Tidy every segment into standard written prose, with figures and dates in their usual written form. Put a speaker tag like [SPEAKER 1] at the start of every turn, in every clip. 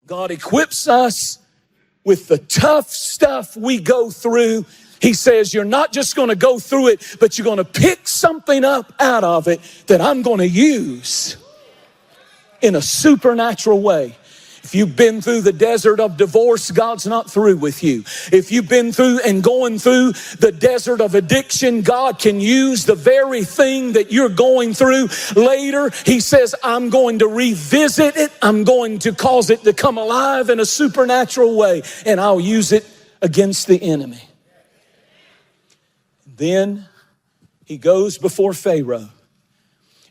[SPEAKER 1] God equips us with the tough stuff we go through. He says, you're not just going to go through it, but you're going to pick something up out of it that I'm going to use in a supernatural way. If you've been through the desert of divorce, God's not through with you. If you've been through and going through the desert of addiction, God can use the very thing that you're going through later. He says, I'm going to revisit it. I'm going to cause it to come alive in a supernatural way, and I'll use it against the enemy. Then he goes before Pharaoh.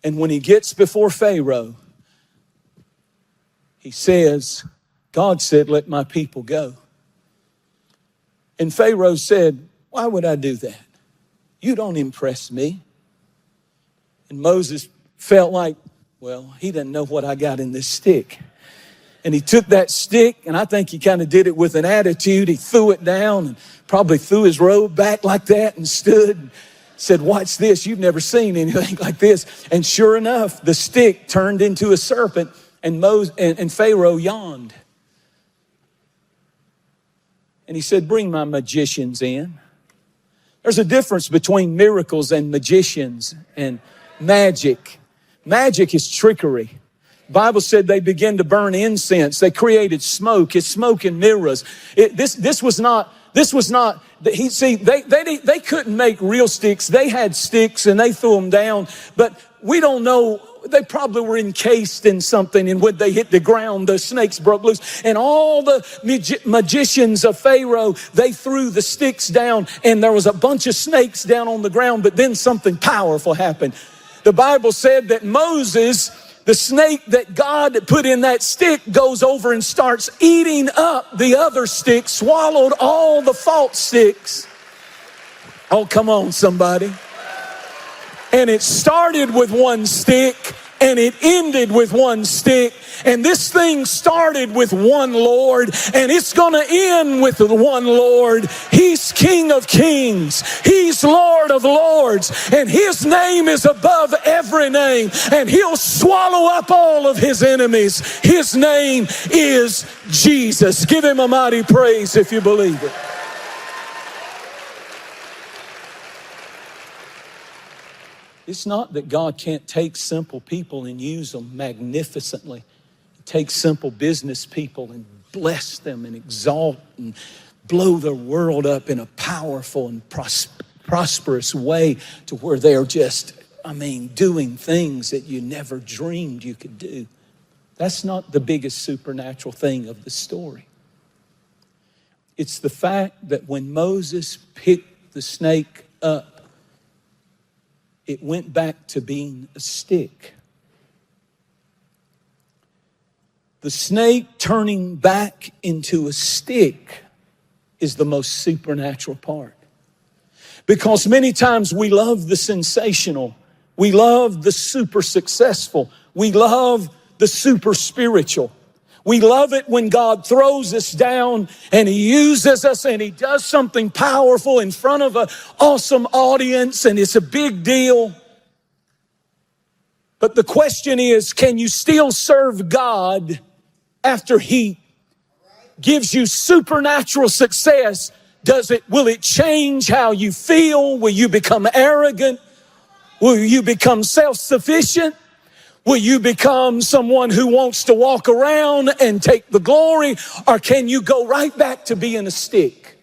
[SPEAKER 1] And when he gets before Pharaoh, he says, God said, let my people go. And Pharaoh said, why would I do that? You don't impress me. And Moses felt like, well, he doesn't know what I got in this stick. And he took that stick, and I think he kind of did it with an attitude. He threw it down and probably threw his robe back like that and stood and said, watch this. You've never seen anything like this. And sure enough, the stick turned into a serpent. And Pharaoh yawned. And he said, bring my magicians in. There's a difference between miracles and magicians and magic. Magic is trickery. The Bible said they began to burn incense. They created smoke. It's smoke and mirrors. This was not. They couldn't make real sticks. They had sticks and they threw them down. But we don't know. They probably were encased in something, and when they hit the ground, the snakes broke loose. And all the magicians of Pharaoh, they threw the sticks down, and there was a bunch of snakes down on the ground, but then something powerful happened. The Bible said that Moses, the snake that God put in that stick, goes over and starts eating up the other sticks, swallowed all the false sticks. Oh, come on, somebody. And it started with one stick, and it ended with one stick. And this thing started with one Lord, and it's going to end with one Lord. He's King of Kings. He's Lord of Lords. And his name is above every name. And he'll swallow up all of his enemies. His name is Jesus. Give him a mighty praise if you believe it. It's not that God can't take simple people and use them magnificently. Take simple business people and bless them and exalt and blow their world up in a powerful and prosperous way to where they're just, doing things that you never dreamed you could do. That's not the biggest supernatural thing of the story. It's the fact that when Moses picked the snake up, it went back to being a stick. The snake turning back into a stick is the most supernatural part. Because many times we love the sensational. We love the super successful. We love the super spiritual. We love it when God throws us down and he uses us and he does something powerful in front of an awesome audience, and it's a big deal. But the question is, can you still serve God after he gives you supernatural success? Will it change how you feel? Will you become arrogant? Will you become self-sufficient? Will you become someone who wants to walk around and take the glory? Or can you go right back to being a stick?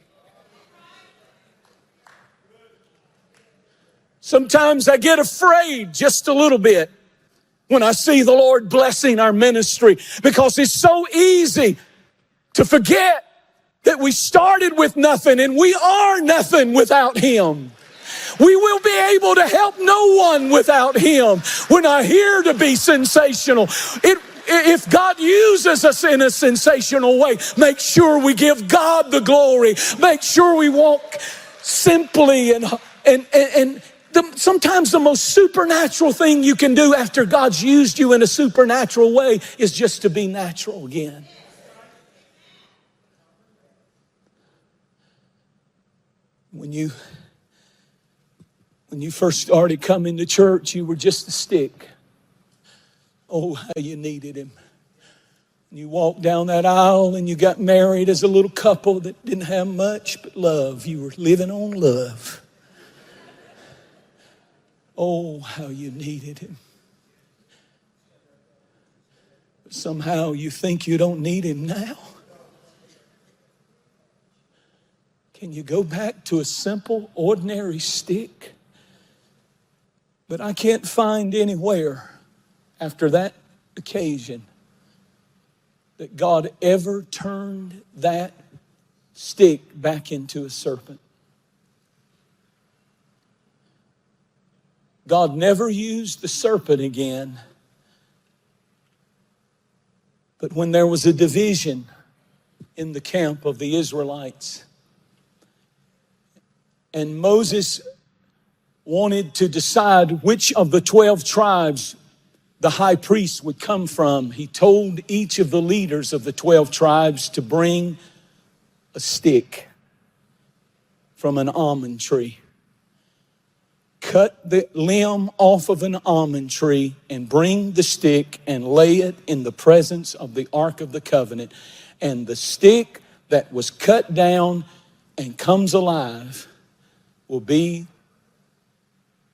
[SPEAKER 1] Sometimes I get afraid just a little bit when I see the Lord blessing our ministry, because it's so easy to forget that we started with nothing and we are nothing without him. We will be able to help no one without him. We're not here to be sensational. If God uses us in a sensational way, make sure we give God the glory. Make sure we walk simply sometimes the most supernatural thing you can do after God's used you in a supernatural way is just to be natural again. When you first started coming to church, you were just a stick. Oh, how you needed him. You walked down that aisle and you got married as a little couple that didn't have much but love. You were living on love. Oh, how you needed him. But somehow you think you don't need him now. Can you go back to a simple, ordinary stick? But I can't find anywhere after that occasion that God ever turned that stick back into a serpent. God never used the serpent again. But when there was a division in the camp of the Israelites, and Moses wanted to decide which of the 12 tribes the high priest would come from, he told each of the leaders of the 12 tribes to bring a stick from an almond tree. Cut the limb off of an almond tree and bring the stick and lay it in the presence of the Ark of the Covenant. And the stick that was cut down and comes alive will be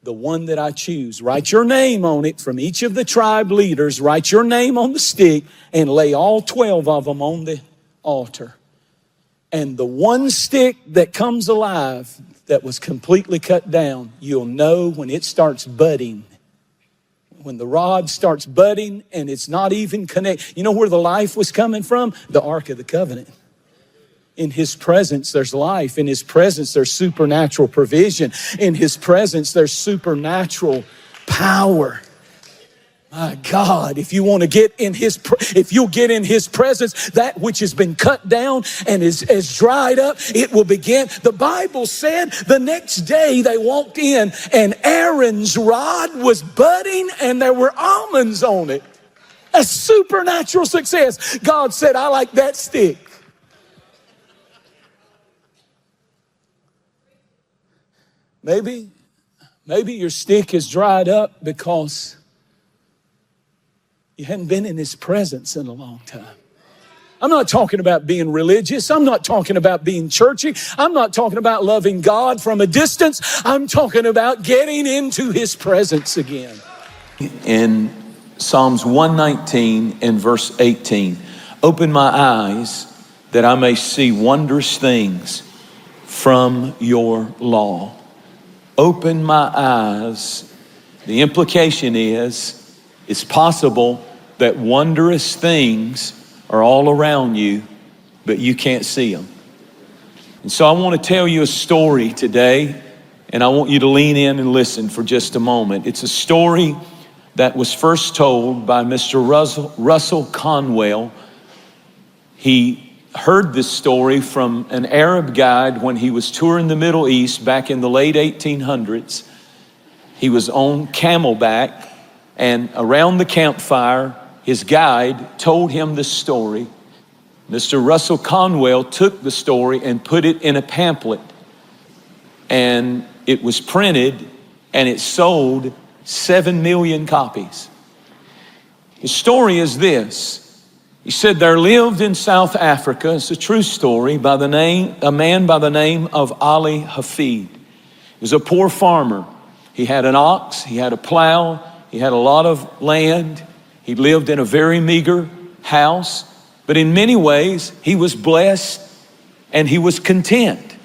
[SPEAKER 1] the one that I choose. Write your name on it from each of the tribe leaders. Write your name on the stick and lay all 12 of them on the altar. And the one stick that comes alive that was completely cut down, you'll know when it starts budding. When the rod starts budding and it's not even connected. You know where the life was coming from? The Ark of the Covenant. In his presence, there's life. In his presence, there's supernatural provision. In his presence, there's supernatural power. My God, if you want to get in if you'll get in his presence, that which has been cut down and is dried up, it will begin. The Bible said the next day they walked in and Aaron's rod was budding and there were almonds on it. A supernatural success. God said, I like that stick. Maybe your stick is dried up because you hadn't been in his presence in a long time. I'm not talking about being religious. I'm not talking about being churchy. I'm not talking about loving God from a distance. I'm talking about getting into his presence again.
[SPEAKER 2] In Psalms 119 and verse 18, open my eyes that I may see wondrous things from your law. Open my eyes. The implication is, it's possible that wondrous things are all around you, but you can't see them. And so I want to tell you a story today, and I want you to lean in and listen for just a moment. It's a story that was first told by Mr. Russell Conwell. He heard this story from an Arab guide when he was touring the Middle East back in the late 1800s. He was on camelback, and around the campfire, his guide told him this story. Mr. Russell Conwell took the story and put it in a pamphlet, and it was printed, and it sold 7 million copies. His story is this. He said there lived in South Africa, it's a true story, a man by the name of Ali Hafid. He was a poor farmer. He had an ox, he had a plow, he had a lot of land. He lived in a very meager house, but in many ways he was blessed and he was content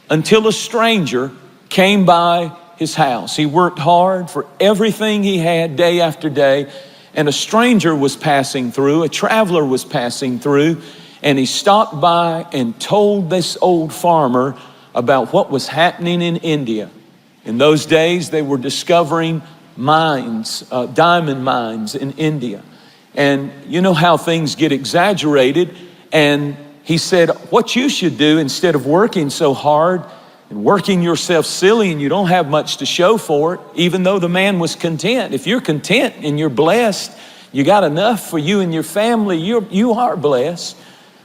[SPEAKER 2] until a stranger came by his house. He worked hard for everything he had day after day, and a stranger was passing through, a traveler was passing through, and he stopped by and told this old farmer about what was happening in India. In those days, they were discovering mines, diamond mines in India. And you know how things get exaggerated. And he said, what you should do instead of working so hard and working yourself silly and you don't have much to show for it, even though the man was content. If you're content and you're blessed, you got enough for you and your family, you are blessed.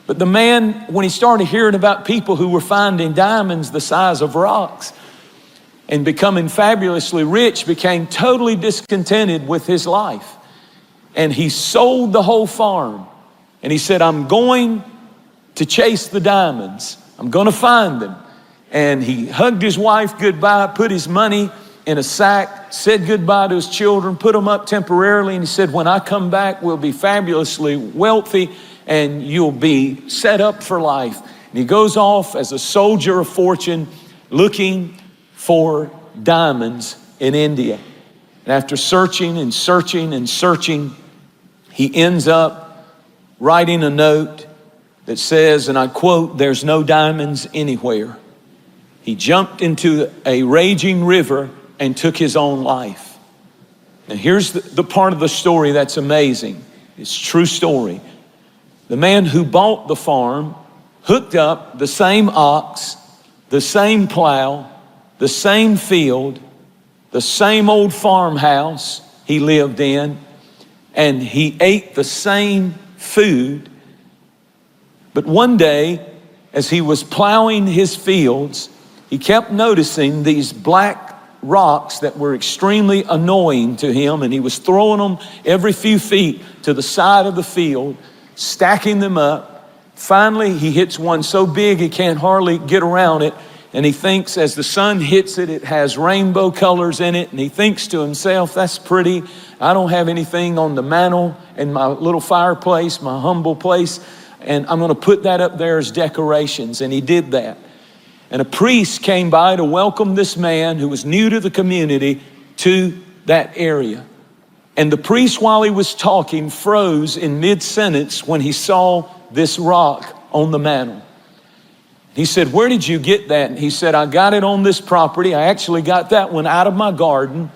[SPEAKER 2] But the man, when he started hearing about people who were finding diamonds the size of rocks and becoming fabulously rich, became totally discontented with his life. And he sold the whole farm And he said, I'm going to chase the diamonds. I'm going to find them. And he hugged his wife goodbye, put his money in a sack, said goodbye to his children, put them up temporarily. And he said, when I come back, we'll be fabulously wealthy and you'll be set up for life. And he goes off as a soldier of fortune looking for diamonds in India. And after searching and searching and searching, he ends up writing a note that says, and I quote, "There's no diamonds anywhere." He jumped into a raging river and took his own life. Now here's the part of the story that's amazing. It's a true story. The man who bought the farm hooked up the same ox, the same plow, the same field, the same old farmhouse he lived in, and he ate the same food. But one day, as he was plowing his fields, he kept noticing these black rocks that were extremely annoying to him, and he was throwing them every few feet to the side of the field, stacking them up. Finally, he hits one so big he can't hardly get around it, and he thinks as the sun hits it, it has rainbow colors in it, and he thinks to himself, that's pretty. I don't have anything on the mantle in my little fireplace, my humble place, and I'm going to put that up there as decorations. And he did that. And a priest came by to welcome this man who was new to the community to that area. And the priest, while he was talking, froze in mid-sentence when he saw this rock on the mantle. He said, "Where did you get that?" And he said, "I got it on this property. I actually got that one out of my garden,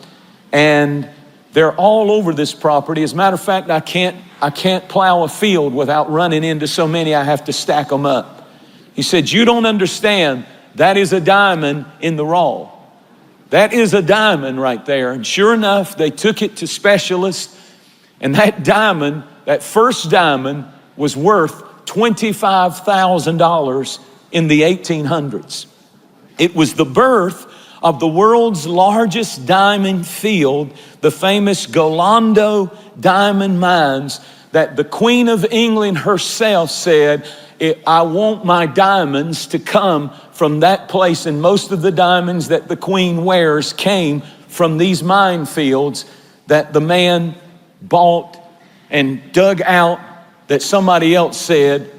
[SPEAKER 2] and they're all over this property. As a matter of fact, I can't plow a field without running into so many. I have to stack them up." He said, "You don't understand. That is a diamond in the raw. That is a diamond right there." And sure enough, they took it to specialists, and that diamond, that first diamond, was worth $25,000 in the 1800s. It was the birth of the world's largest diamond field, the famous Golando diamond mines, that the Queen of England herself said, "I want my diamonds to come from that place." And most of the diamonds that the Queen wears came from these minefields that the man bought and dug out, that somebody else said,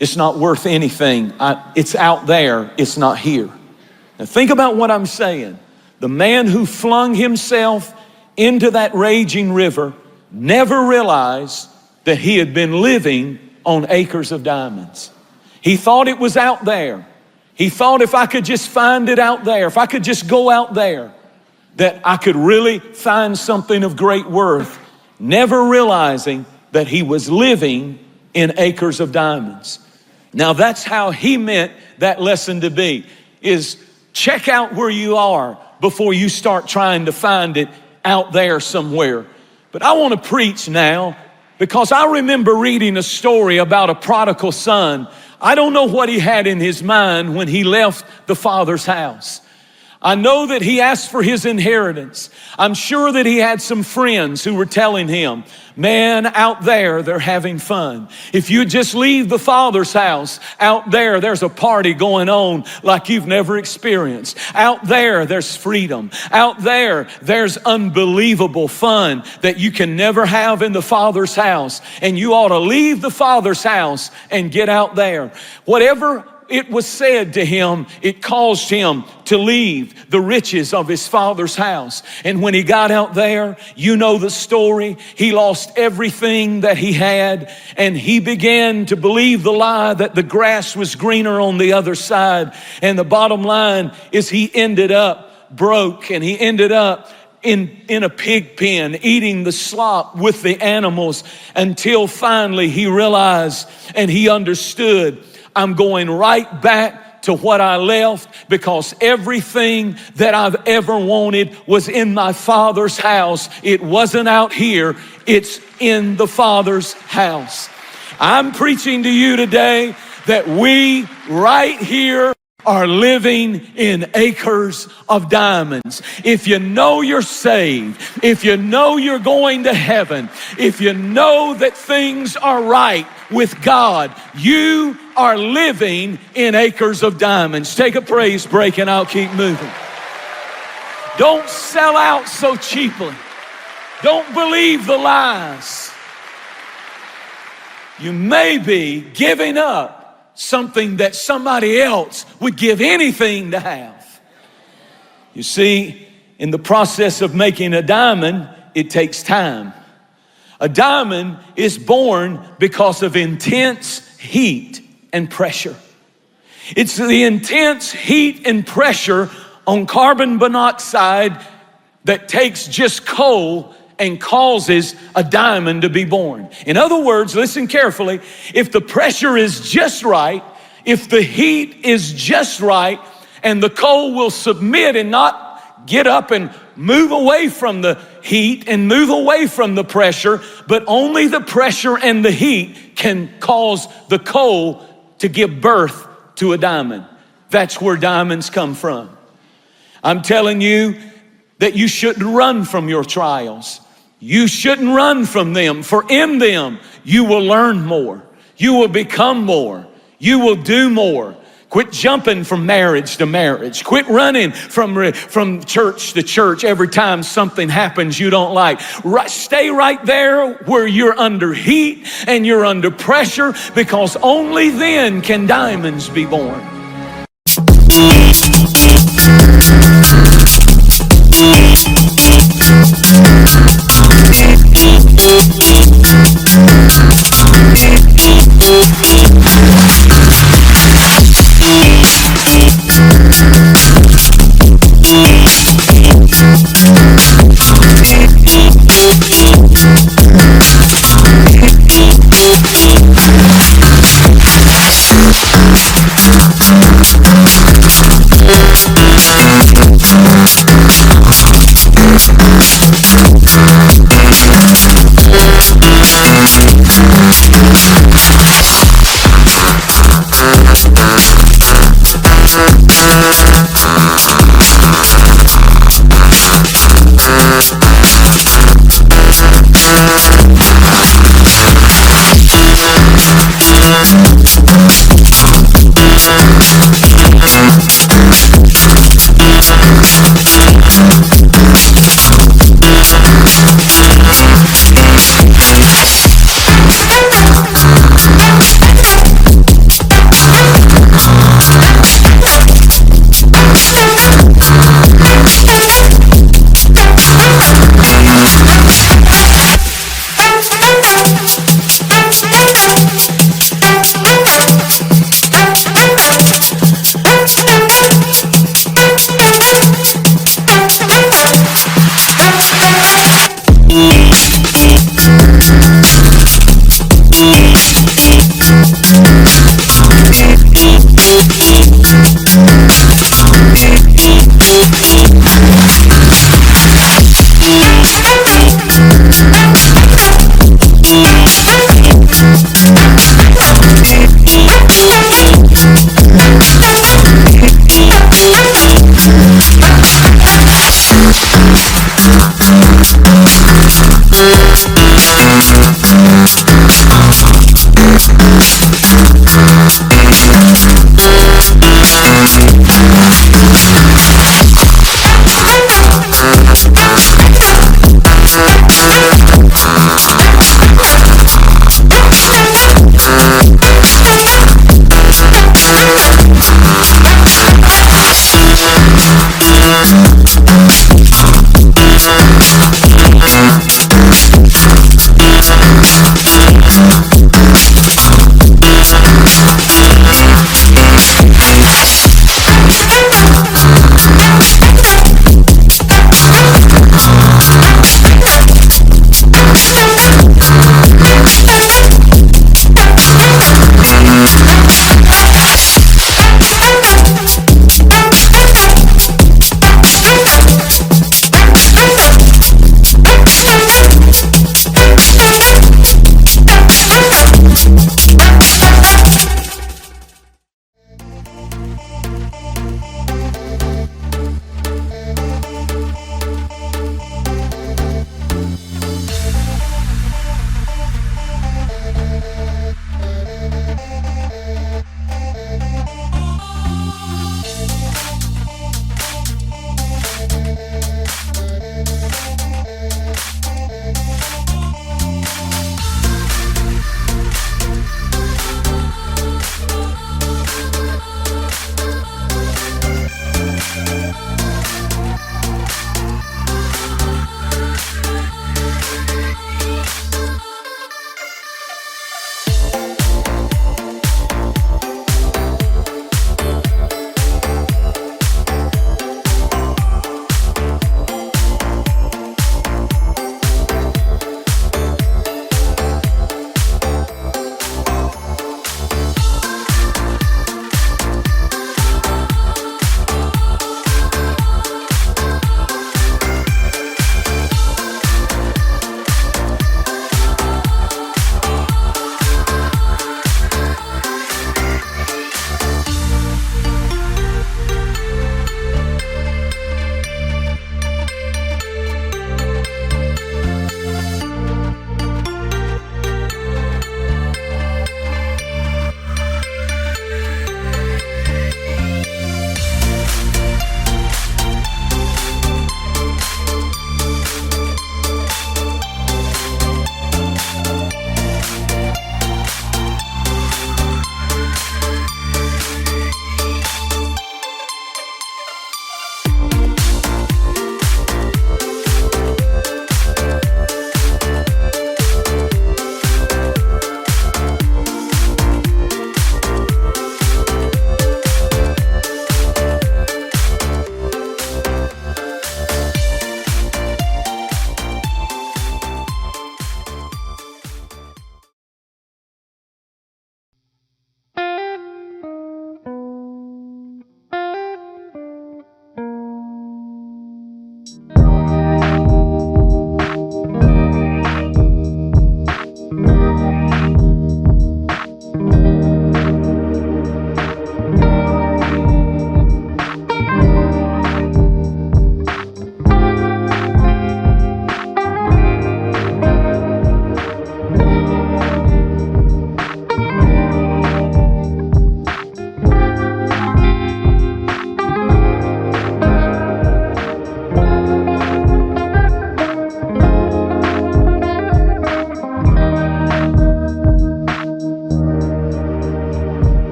[SPEAKER 2] "It's not worth anything. It's out there. It's not here." Now think about what I'm saying. The man who flung himself into that raging river never realized that he had been living on acres of diamonds. He thought it was out there. He thought if I could just find it out there, if I could just go out there, that I could really find something of great worth, never realizing that he was living in acres of diamonds. Now that's how he meant that lesson to be, is check out where you are before you start trying to find it out there somewhere. But I want to preach now because I remember reading a story about a prodigal son. I don't know what he had in his mind when he left the father's house. I know that he asked for his inheritance. I'm sure that he had some friends who were telling him, "Man, out there, they're having fun. If you just leave the father's house, out there, there's a party going on like you've never experienced. Out there, there's freedom. Out there, there's unbelievable fun that you can never have in the father's house. And you ought to leave the father's house and get out there." Whatever it was said to him, it caused him to leave the riches of his father's house. And when he got out there, you know the story. He lost everything that he had, and he began to believe the lie that the grass was greener on the other side. And the bottom line is he ended up broke, and he ended up in a pig pen, eating the slop with the animals, until finally he realized and he understood, I'm going right back to what I left, because everything that I've ever wanted was in my Father's house. It wasn't out here. It's in the Father's house. I'm preaching to you today that we right here
[SPEAKER 1] are living in acres of diamonds. If you know you're saved, if you know you're going to heaven, if you know that things are right with God, you are living in acres of diamonds. Take a praise break and I'll keep moving. Don't sell out so cheaply. Don't believe the lies. You may be giving up something that somebody else would give anything to have. You see, in the process of making a diamond, it takes time. A diamond is born because of intense heat and pressure. It's the intense heat and pressure on carbon monoxide that takes just coal and causes a diamond to be born. In other words, listen carefully, if the pressure is just right, if the heat is just right, and the coal will submit and not get up and move away from the heat and move away from the pressure, but only the pressure and the heat can cause the coal to give birth to a diamond. That's where diamonds come from. I'm telling you that you shouldn't run from your trials. You shouldn't run from them, for in them you will learn more. You will become more. You will do more. Quit jumping from marriage to marriage. Quit running from church to church every time something happens you don't like. Stay right there where you're under heat and you're under pressure, because only then can diamonds be born.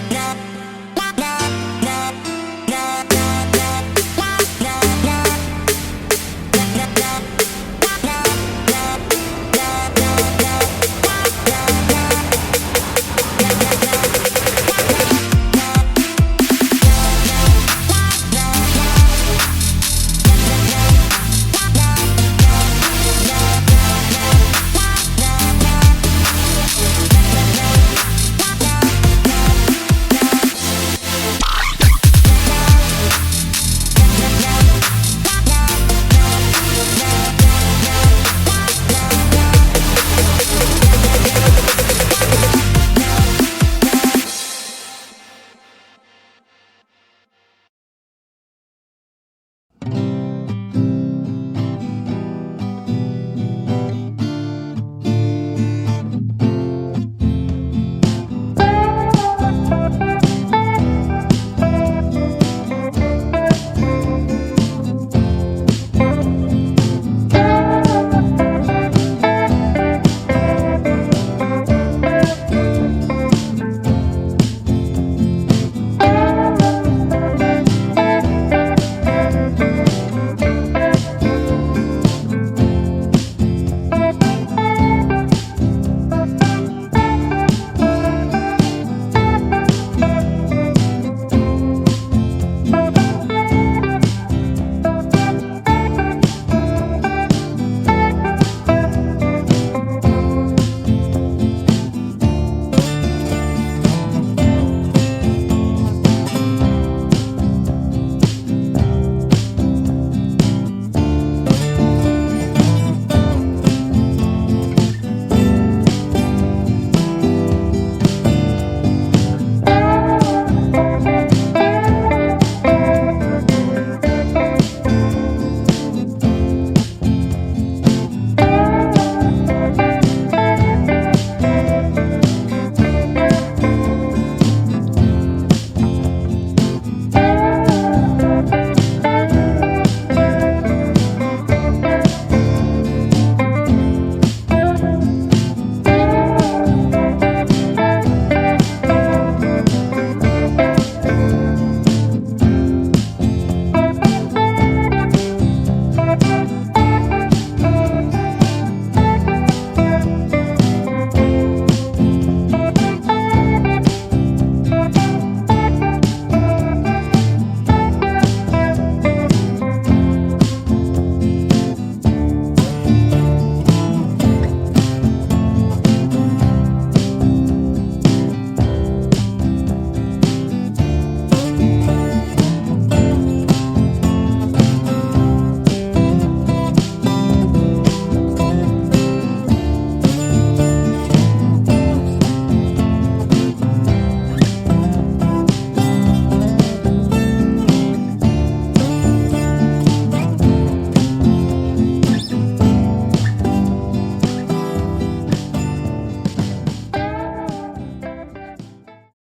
[SPEAKER 3] Yeah.